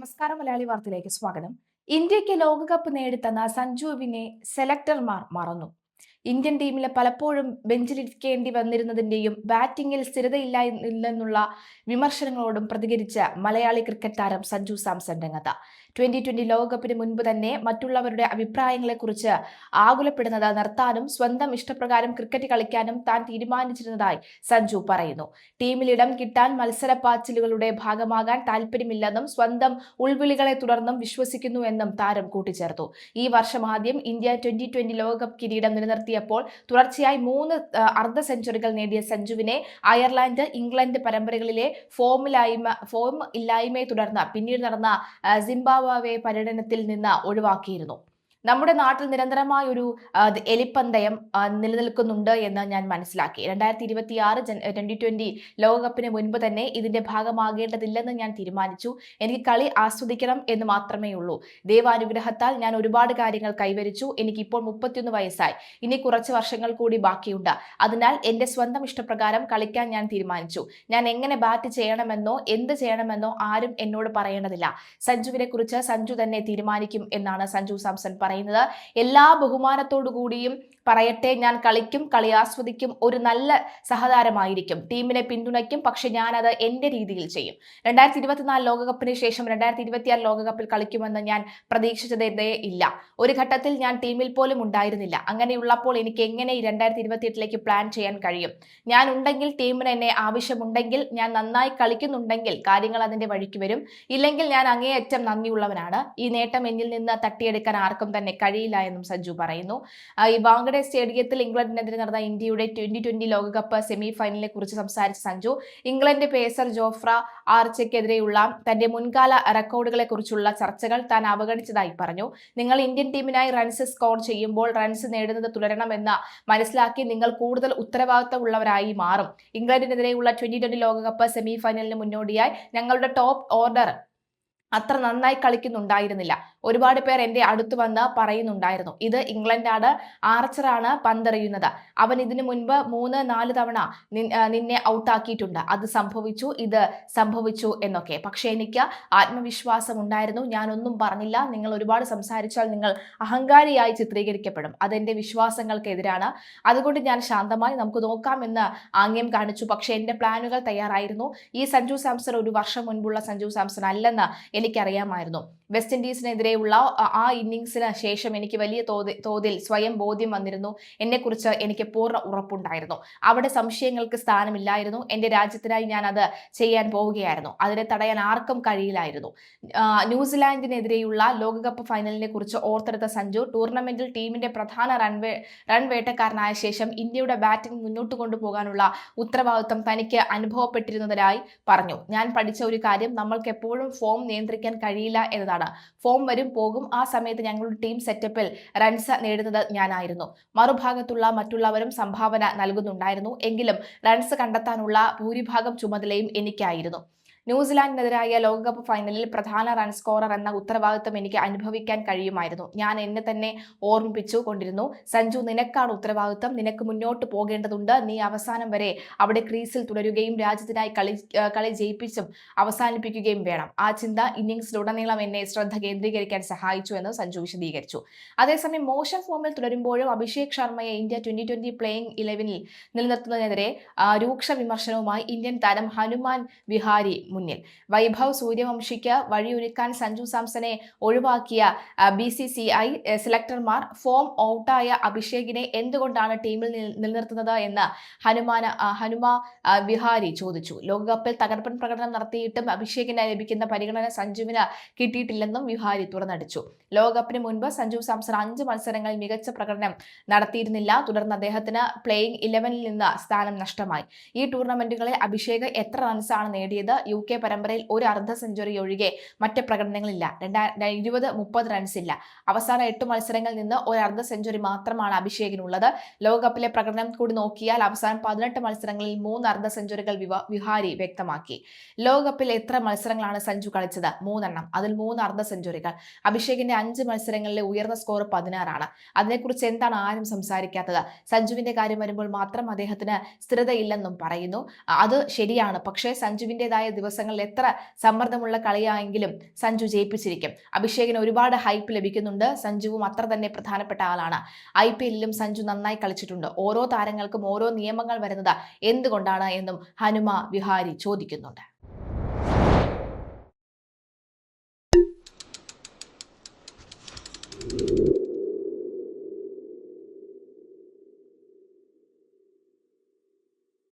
നമസ്കാരം. മലയാളി വാർത്തയിലേക്ക് സ്വാഗതം. ഇന്ത്യക്ക് ലോകകപ്പ് നേടിത്തന്ന സഞ്ജുവിനെ സെലക്ടർമാർ മറന്നു. ഇന്ത്യൻ ടീമിൽ പലപ്പോഴും ബെഞ്ചിലിരിക്കേണ്ടി വന്നിരുന്നതിന്റെയും ബാറ്റിംഗിൽ സ്ഥിരതയില്ലെന്നുള്ള വിമർശനങ്ങളോടും പ്രതികരിച്ച മലയാളി ക്രിക്കറ്റ് താരം സഞ്ജു സാംസൺ രംഗത്ത്. 2020 ലോകകപ്പിന് മുൻപ് തന്നെ മറ്റുള്ളവരുടെ അഭിപ്രായങ്ങളെക്കുറിച്ച് ആകുലപ്പെടുന്നത് നിർത്താനും സ്വന്തം ഇഷ്ടപ്രകാരം ക്രിക്കറ്റ് കളിക്കാനും താൻ തീരുമാനിച്ചിരുന്നതായി സഞ്ജു പറയുന്നു. ടീമിൽ ഇടം കിട്ടാൻ മത്സരപ്പാച്ചിലുകളുടെ ഭാഗമാകാൻ താല്പര്യമില്ലെന്നും സ്വന്തം ഉൾവിളികളെ തുടർന്നും വിശ്വസിക്കുന്നുവെന്നും താരം കൂട്ടിച്ചേർത്തു. ഈ വർഷം ആദ്യം ഇന്ത്യ 2020 ലോകകപ്പ് കിരീടം നിലനിർത്തിയപ്പോൾ തുടർച്ചയായി 3 അർദ്ധ സെഞ്ചുറികൾ നേടിയ സഞ്ജുവിനെ അയർലൻഡ്, ഇംഗ്ലണ്ട് പരമ്പരകളിലെ ഫോം ഇല്ലായ്മയെ തുടർന്ന് പിന്നീട് നടന്ന സിംബാബ്വെ പര്യടനത്തിൽ നിന്ന് ഒഴിവാക്കിയിരുന്നു. നമ്മുടെ നാട്ടിൽ നിരന്തരമായ ഒരു എലിപ്പന്തയം നിലനിൽക്കുന്നുണ്ട് എന്ന് ഞാൻ മനസ്സിലാക്കി. 2026 2020 ലോകകപ്പിന് മുൻപ് തന്നെ ഇതിന്റെ ഭാഗമാകേണ്ടതില്ലെന്ന് ഞാൻ തീരുമാനിച്ചു. എനിക്ക് കളി ആസ്വദിക്കണം എന്ന് മാത്രമേ ഉള്ളൂ. ദൈവാനുഗ്രഹത്താൽ ഞാൻ ഒരുപാട് കാര്യങ്ങൾ കൈവരിച്ചു. എനിക്കിപ്പോൾ 31 വയസ്സായി. ഇനി കുറച്ച് വർഷങ്ങൾ കൂടി ബാക്കിയുണ്ട്. അതിനാൽ എന്റെ സ്വന്തം ഇഷ്ടപ്രകാരം കളിക്കാൻ ഞാൻ തീരുമാനിച്ചു. ഞാൻ എങ്ങനെ ബാറ്റ് ചെയ്യണമെന്നോ എന്ത് ചെയ്യണമെന്നോ ആരും എന്നോട് പറയേണ്ടതില്ല. സഞ്ജുവിനെ കുറിച്ച് സഞ്ജു തന്നെ തീരുമാനിക്കും എന്നാണ് സഞ്ജു സാംസൺ പറയുന്നത്. എല്ലാ ബഹുമാനത്തോടു കൂടിയും പറയട്ടെ, ഞാൻ കളിക്കും, കളി ആസ്വദിക്കും, ഒരു നല്ല സഹതാരമായിരിക്കും, ടീമിനെ പിന്തുണയ്ക്കും. പക്ഷെ ഞാനത് എന്റെ രീതിയിൽ ചെയ്യും. 2024 ലോകകപ്പിന് ശേഷം 2026 ലോകകപ്പിൽ കളിക്കുമെന്ന് ഞാൻ പ്രതീക്ഷിച്ചതേ ഇല്ല. ഒരു ഘട്ടത്തിൽ ഞാൻ ടീമിൽ പോലും ഉണ്ടായിരുന്നില്ല. അങ്ങനെയുള്ളപ്പോൾ എനിക്ക് എങ്ങനെ 2028ലേക്ക് പ്ലാൻ ചെയ്യാൻ കഴിയും? ഞാൻ ഉണ്ടെങ്കിൽ, ടീമിന് എന്നെ ആവശ്യമുണ്ടെങ്കിൽ, ഞാൻ നന്നായി കളിക്കുന്നുണ്ടെങ്കിൽ കാര്യങ്ങൾ അതിന്റെ വഴിക്ക് വരും. ഇല്ലെങ്കിൽ ഞാൻ അങ്ങേയറ്റം നന്ദിയുള്ളവനാണ്. ഈ നേട്ടം എന്നിൽ നിന്ന് തട്ടിയെടുക്കാൻ ആർക്കും തന്നെ കഴിയില്ല എന്നും സഞ്ജു പറയുന്നു. ഈ വാങ്കഡെ സ്റ്റേഡിയത്തിൽ ഇംഗ്ലണ്ടിനെതിരെ നടന്ന ഇന്ത്യയുടെ 2020 ലോകകപ്പ് സെമി ഫൈനലിനെ കുറിച്ച് സംസാരിച്ച സഞ്ജു, ഇംഗ്ലണ്ട് പേസർ ജോഫ്ര ആർച്ചയ്ക്കെതിരെയുള്ള തന്റെ മുൻകാല റെക്കോർഡുകളെ കുറിച്ചുള്ള ചർച്ചകൾ താൻ അവഗണിച്ചതായി പറഞ്ഞു. നിങ്ങൾ ഇന്ത്യൻ ടീമിനായി റൺസ് സ്കോർ ചെയ്യുമ്പോൾ റൺസ് നേടുന്നത് തുടരണമെന്ന് മനസ്സിലാക്കി നിങ്ങൾ കൂടുതൽ ഉത്തരവാദിത്തമുള്ളവരായി മാറും. ഇംഗ്ലണ്ടിനെതിരെയുള്ള 2020 ലോകകപ്പ് സെമി ഫൈനലിന് മുന്നോടിയായി ഞങ്ങളുടെ ടോപ്പ് ഓർഡർ അത്ര നന്നായി കളിക്കുന്നുണ്ടായിരുന്നില്ല. ഒരുപാട് പേർ എന്റെ അടുത്ത് വന്ന് പറയുന്നുണ്ടായിരുന്നു, ഇത് ഇംഗ്ലണ്ടാണ്, ആർച്ചറാണ് പന്തെറിയുന്നത്, അവൻ ഇതിനു മുൻപ് 3-4 തവണ നിന്നെ ഔട്ടാക്കിയിട്ടുണ്ട്, അത് സംഭവിച്ചു, ഇത് സംഭവിച്ചു എന്നൊക്കെ. പക്ഷെ എനിക്ക് ആത്മവിശ്വാസം ഉണ്ടായിരുന്നു. ഞാനൊന്നും പറഞ്ഞില്ല. നിങ്ങൾ ഒരുപാട് സംസാരിച്ചാൽ നിങ്ങൾ അഹങ്കാരിയായി ചിത്രീകരിക്കപ്പെടും. അതെന്റെ വിശ്വാസങ്ങൾക്കെതിരാണ്. അതുകൊണ്ട് ഞാൻ ശാന്തമായി നമുക്ക് നോക്കാമെന്ന് ആംഗ്യം കാണിച്ചു. പക്ഷെ എന്റെ പ്ലാനുകൾ തയ്യാറായിരുന്നു. ഈ സഞ്ജു സാംസൺ ഒരു വർഷം മുൻപുള്ള സഞ്ജു സാംസൺ അല്ലെന്ന് എനിക്കറിയാമായിരുന്നു. വെസ്റ്റ് ഇൻഡീസിനെതിരെയുള്ള ആ ഇന്നിംഗ്സിന് ശേഷം എനിക്ക് വലിയ തോതിൽ സ്വയം ബോധ്യം വന്നിരുന്നു. എന്നെക്കുറിച്ച് എനിക്ക് പൂർണ്ണ ഉറപ്പുണ്ടായിരുന്നു. അവിടെ സംശയങ്ങൾക്ക് സ്ഥാനമില്ലായിരുന്നു. എന്റെ രാജ്യത്തിനായി ഞാൻ അത് ചെയ്യാൻ പോവുകയായിരുന്നു. അതിനെ തടയാൻ ആർക്കും കഴിയില്ലായിരുന്നു. ന്യൂസിലാൻഡിനെതിരെയുള്ള ലോകകപ്പ് ഫൈനലിനെ കുറിച്ച് ഓർത്തെടുത്ത സഞ്ജു, ടൂർണമെന്റിൽ ടീമിന്റെ പ്രധാന റൺ വേട്ടക്കാരനായ ശേഷം ഇന്ത്യയുടെ ബാറ്റിംഗ് മുന്നോട്ട് കൊണ്ടുപോകാനുള്ള ഉത്തരവാദിത്വം തനിക്ക് അനുഭവപ്പെട്ടിരുന്നതായി പറഞ്ഞു. ഞാൻ പഠിച്ച ഒരു കാര്യം, നമ്മൾക്ക് എപ്പോഴും ഫോം നിയന്ത്രിക്കാൻ കഴിയില്ല എന്നതാണ്. ഫോം വരും പോകും. ആ സമയത്ത് ഞങ്ങളുടെ ടീം സെറ്റപ്പിൽ റൺസ് നേടുന്നത് ഞാനായിരുന്നു. മറുഭാഗത്തുള്ള മറ്റുള്ളവരും സംഭാവന നൽകുന്നുണ്ടായിരുന്നു. എങ്കിലും റൺസ് കണ്ടെത്താനുള്ള ഭൂരിഭാഗം ചുമതലയും എനിക്കായിരുന്നു. ന്യൂസിലാൻഡിനെതിരായ ലോകകപ്പ് ഫൈനലിൽ പ്രധാന റൺ സ്കോറർ എന്ന ഉത്തരവാദിത്തം എനിക്ക് അനുഭവിക്കാൻ കഴിയുമായിരുന്നു. ഞാൻ എന്നെ തന്നെ ഓർമ്മിപ്പിച്ചു കൊണ്ടിരുന്നു, സഞ്ജു, നിനക്കാണ് ഉത്തരവാദിത്തം, നിനക്ക് മുന്നോട്ട് പോകേണ്ടതുണ്ട്, നീ അവസാനം വരെ അവിടെ ക്രീസിൽ തുടരുകയും രാജ്യത്തിനായി കളി ജയിപ്പിച്ചും അവസാനിപ്പിക്കുകയും വേണം. ആ ചിന്ത ഇന്നിംഗ്സിലുടനീളം എന്നെ ശ്രദ്ധ കേന്ദ്രീകരിക്കാൻ സഹായിച്ചു എന്ന് സഞ്ജു വിശദീകരിച്ചു. അതേസമയം മോശം ഫോമിൽ തുടരുമ്പോഴും അഭിഷേക് ശർമ്മയെ ഇന്ത്യ 2020 പ്ലേയിങ് 11-ൽ നിലനിർത്തുന്നതിനെതിരെ രൂക്ഷ വിമർശനവുമായി ഇന്ത്യൻ താരം ഹനുമാൻ വിഹാരി മുന്നിൽ. വൈഭവ് സൂര്യവംശിക്ക് വഴിയൊരുക്കാൻ സഞ്ജു സാംസനെ ഒഴിവാക്കിയ BCCI സെലക്ടർമാർ ഫോം ഔട്ടായ അഭിഷേകിനെ എന്തുകൊണ്ടാണ് ടീമിൽ നിലനിർത്തുന്നത് എന്ന് ഹനുമാ വിഹാരി ചോദിച്ചു. ലോകകപ്പിൽ തകർപ്പൻ പ്രകടനം നടത്തിയിട്ടും അഭിഷേകിന് ലഭിക്കുന്ന പരിഗണന സഞ്ജുവിന് കിട്ടിയിട്ടില്ലെന്നും വിഹാരി തുറന്നടിച്ചു. ലോകകപ്പിന് മുൻപ് സഞ്ജു സാംസൺ 5 മത്സരങ്ങളിൽ മികച്ച പ്രകടനം നടത്തിയിരുന്നില്ല. തുടർന്ന് അദ്ദേഹത്തിന് പ്ലേയിങ് 11-ൽ നിന്ന് സ്ഥാനം നഷ്ടമായി. ഈ ടൂർണമെന്റുകളിൽ അഭിഷേക് എത്ര റൺസാണ് നേടിയത്? UK പരമ്പരയിൽ ഒരു അർദ്ധ സെഞ്ചുറി ഒഴികെ മറ്റ് പ്രകടനങ്ങളില്ല. 20-30 റൺസില്ല. അവസാന 8 മത്സരങ്ങളിൽ നിന്ന് ഒരു അർദ്ധ സെഞ്ചുറി മാത്രമാണ് അഭിഷേകിനുള്ളത്. ലോകകപ്പിലെ പ്രകടനം കൂടി നോക്കിയാൽ അവസാനം 18 മത്സരങ്ങളിൽ 3 അർദ്ധ സെഞ്ചുറികൾ വിഹാരി വ്യക്തമാക്കി. ലോകകപ്പിൽ എത്ര മത്സരങ്ങളാണ് സഞ്ജു കളിച്ചത്? 3 എണ്ണം. അതിൽ 3 അർദ്ധ സെഞ്ചുറികൾ. അഭിഷേകിന്റെ 5 മത്സരങ്ങളിലെ ഉയർന്ന സ്കോർ 16 ആണ്. അതിനെക്കുറിച്ച് എന്താണ് ആരും സംസാരിക്കാത്തത്? സഞ്ജുവിന്റെ കാര്യം വരുമ്പോൾ മാത്രം അദ്ദേഹത്തിന് സ്ഥിരതയില്ലെന്നും പറയുന്നു. അത് ശരിയാണ്. പക്ഷേ സഞ്ജുവിൻ്റെതായ ദിവസം ദിവസങ്ങളിൽ എത്ര സമ്മർദ്ദമുള്ള കളിയായെങ്കിലും സഞ്ജു ജയിപ്പിച്ചിരിക്കും. അഭിഷേകിന് ഒരുപാട് ഹൈപ്പ് ലഭിക്കുന്നുണ്ട്. സഞ്ജുവും അത്ര തന്നെ പ്രധാനപ്പെട്ട ആളാണ്. IPL-ലും സഞ്ജു നന്നായി കളിച്ചിട്ടുണ്ട്. ഓരോ താരങ്ങൾക്കും ഓരോ നിയമങ്ങൾ വരുന്നത് എന്തുകൊണ്ടാണ് എന്നും ഹനുമ വിഹാരി ചോദിക്കുന്നുണ്ട്.